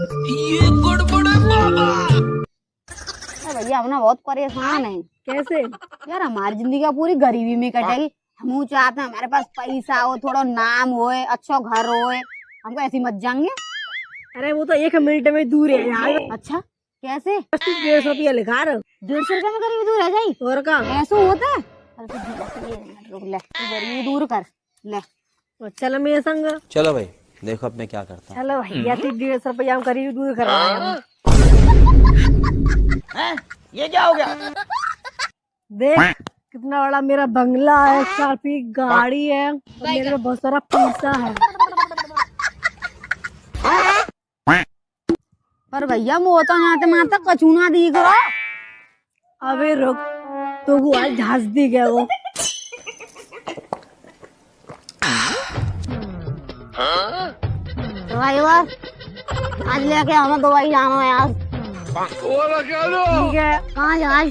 ये गड़बड़ है बाबा। भैया हम ना बहुत परेशान है। कैसे? यार हमारी जिंदगी का पूरी गरीबी में कटेगी। हम चाहते हैं हमारे पास पैसा हो, थोड़ा नाम होए, अच्छा घर होए, हमको ऐसी मत जाएंगे। अरे वो तो 1 मिनट में दूर है यार। अच्छा कैसे? 150 रुपया लिखा रहे। 150 रुपए में गरीबी दूर है जाई? और का ऐसा होता है? अरे रुक ले, तू गरीबी दूर कर ले। चलो मेरे संग। चलो भाई देखो अब मैं क्या करता हूँ। चलो भैया 150 रुपया हम गरीबी दूर कर रहे हैं। ये क्या हो गया? देख कितना बड़ा मेरा बंगला है, काफी गाड़ी है और मेरे में बहुत सारा पैसा है। पर भैया वो तो यहाँ माता कचूना दिख रहा। अबे रुक, तो वो आज झांस दी गया वो। दवाई बस आज लेके हमें दवाई जाना है यार। ठीक है। कहाँ जाए?